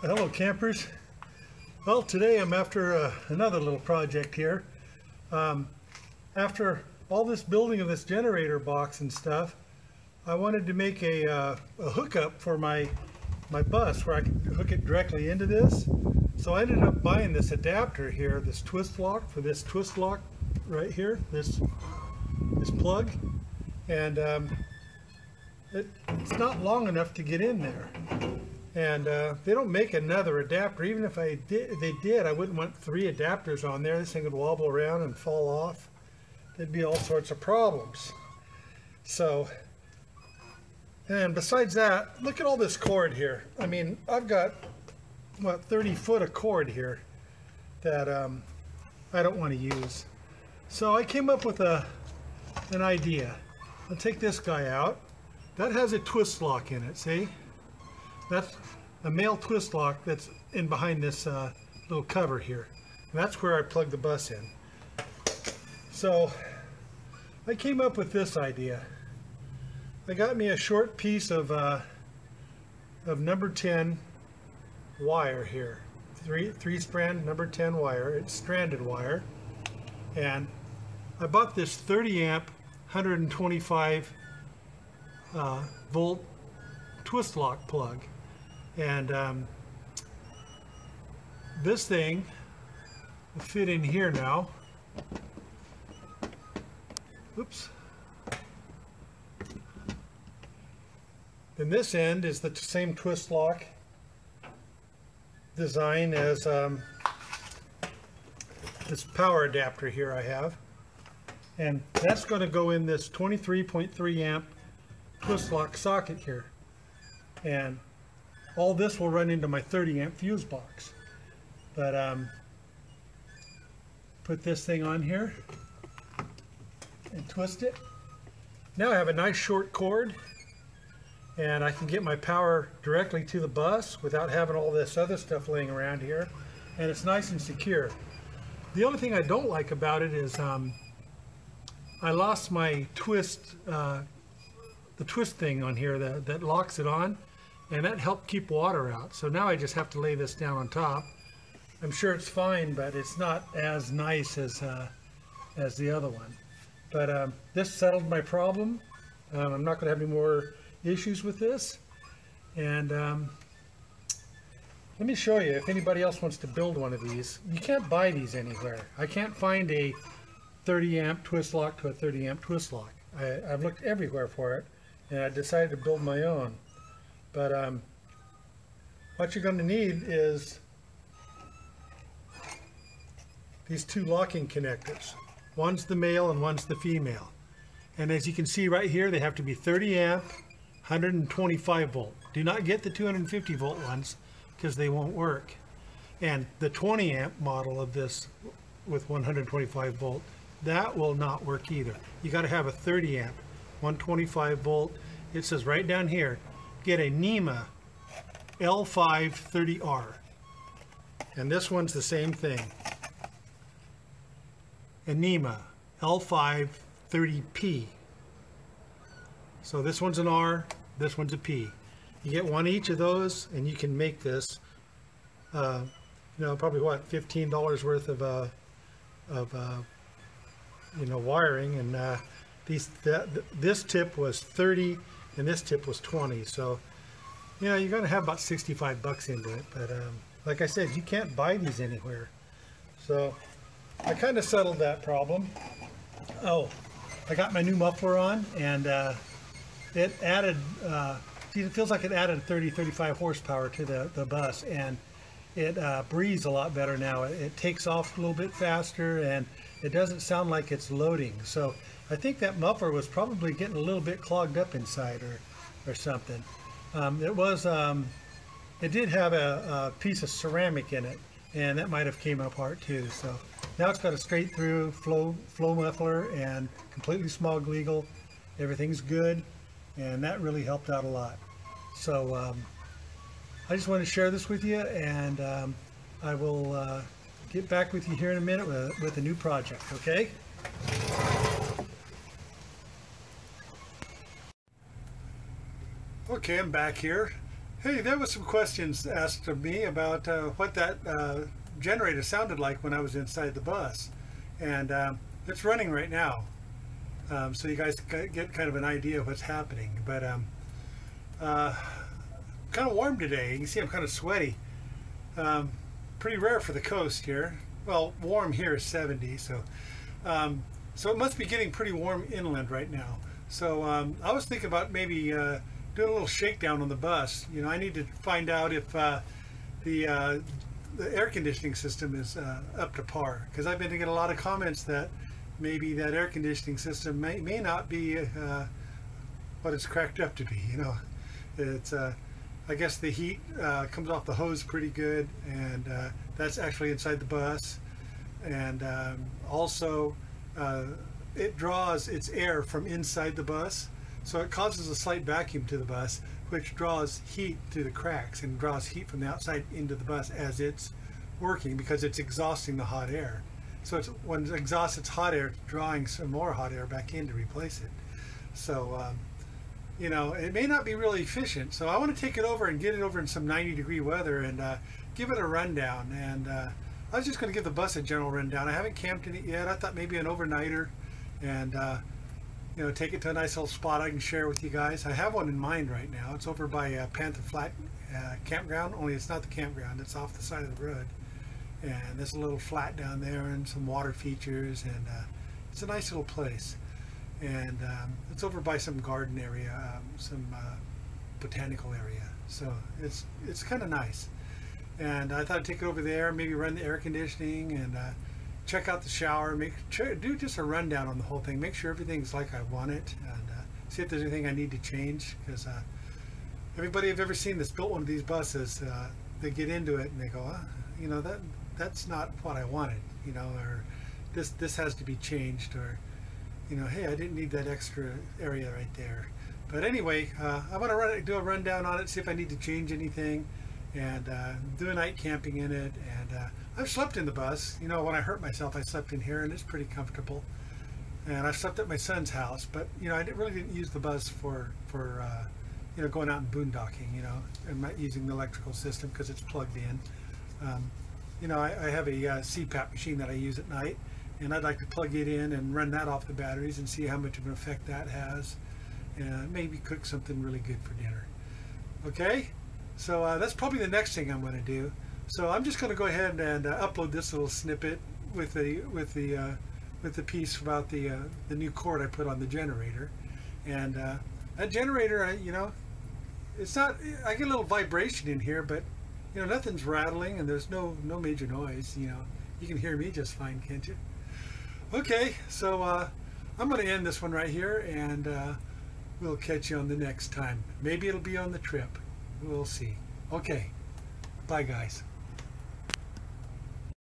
Hello campers. Well, today I'm after another little project here. After all this building of this generator box and stuff, I wanted to make a hookup for my bus where I could hook it directly into this. So I ended up buying this adapter here, this twist lock for this twist lock right here, this plug, and it's not long enough to get in there. And they don't make another adapter. Even if they did, I wouldn't want 3 adapters on there. This thing would wobble around and fall off. There'd be all sorts of problems. So, and besides that, look at all this cord here. I mean, I've got, what, 30 foot of cord here that I don't want to use. So I came up with an idea. I'll take this guy out. That has a twist lock in it, see? That's a male twist lock that's in behind this little cover here. And that's where I plug the bus in. So I came up with this idea. I got me a short piece of number 10 wire here. Three strand number 10 wire. It's stranded wire. And I bought this 30 amp 125 volt twist lock plug. And this thing will fit in here now. Oops. Then this end is the same twist lock design as this power adapter here I have. And that's going to go in this 23.3 amp twist lock socket here. And all this will run into my 30 amp fuse box. But put this thing on here and twist it. Now I have a nice short cord and I can get my power directly to the bus without having all this other stuff laying around here, and it's nice and secure. The only thing I don't like about it is I lost my twist, the twist thing on here that locks it on. And that helped keep water out. So now I just have to lay this down on top. I'm sure it's fine, but it's not as nice as the other one. But this settled my problem. I'm not going to have any more issues with this. And let me show you if anybody else wants to build one of these. You can't buy these anywhere. I can't find a 30 amp twist lock to a 30 amp twist lock. I've looked everywhere for it, and I decided to build my own. But what you're going to need is these 2 locking connectors. One's the male and one's the female. And as you can see right here, they have to be 30 amp, 125 volt. Do not get the 250 volt ones because they won't work. And the 20 amp model of this with 125 volt, that will not work either. You got to have a 30 amp, 125 volt. It says right down here, get a NEMA L530R, and this one's the same thing, a NEMA L530P. So this one's an R, this one's a P. You get one each of those and you can make this you know, probably what, $15 worth of you know, wiring. And this tip was 30 and this tip was 20, so you know, you're going to have about 65 bucks into it. But like I said, you can't buy these anywhere. So I kind of settled that problem. Oh, I got my new muffler on, and it added it feels like it added 30-35 horsepower to the bus, and it breathes a lot better now. It takes off a little bit faster, and it doesn't sound like it's loading. So I think that muffler was probably getting a little bit clogged up inside or something. It did have a piece of ceramic in it, and that might have came apart too. So now it's got a straight through flow muffler and completely smog legal. Everything's good, and that really helped out a lot. So I just want to share this with you, and I will get back with you here in a minute with a new project, okay? Okay, I'm back here. Hey, there was some questions asked of me about what that generator sounded like when I was inside the bus. And it's running right now. So you guys get kind of an idea of what's happening. But kind of warm today. You can see I'm kind of sweaty. Pretty rare for the coast here. Well, warm here is 70, so so it must be getting pretty warm inland right now. So I was thinking about maybe doing a little shakedown on the bus. You know, I need to find out if the air conditioning system is up to par, because I've been to get a lot of comments that maybe that air conditioning system may not be what it's cracked up to be. You know, it's I guess the heat comes off the hose pretty good, and that's actually inside the bus. And also it draws its air from inside the bus, so it causes a slight vacuum to the bus, which draws heat through the cracks and draws heat from the outside into the bus as it's working, because it's exhausting the hot air. So it's, when it exhausts its hot air, it's drawing some more hot air back in to replace it. So you know, it may not be really efficient, so I want to take it over and get it over in some 90-degree weather and give it a rundown. And I was just going to give the bus a general rundown. I haven't camped in it yet. I thought maybe an overnighter, and you know, take it to a nice little spot I can share with you guys. I have one in mind right now. It's over by Panther Flat campground, only it's not the campground. It's off the side of the road, and there's a little flat down there and some water features, and it's a nice little place. And it's over by some garden area, some botanical area, so it's kind of nice. And I thought I'd take it over there, maybe run the air conditioning, and check out the shower, do just a rundown on the whole thing, make sure everything's like I want it, and see if there's anything I need to change. Because everybody I've ever seen that's built one of these buses, they get into it and they go, you know, that's not what I wanted, you know, or this has to be changed, or, you know, hey, I didn't need that extra area right there. But anyway, I want to do a rundown on it, see if I need to change anything, and do a night camping in it. And I've slept in the bus. You know, when I hurt myself, I slept in here, and it's pretty comfortable. And I slept at my son's house, but you know, I really didn't use the bus for you know, going out and boondocking. You know, I'm not using the electrical system because it's plugged in. You know, I have a CPAP machine that I use at night, and I'd like to plug it in and run that off the batteries and see how much of an effect that has, and maybe cook something really good for dinner. Okay, so that's probably the next thing I'm going to do. So I'm just going to go ahead and upload this little snippet with the piece about the new cord I put on the generator. And that generator, you know, it's not, I get a little vibration in here, but you know, nothing's rattling, and there's no major noise. You know, you can hear me just fine, can't you? Okay, so I'm going to end this one right here, and we'll catch you on the next time. Maybe it'll be on the trip. We'll see. Okay, bye guys.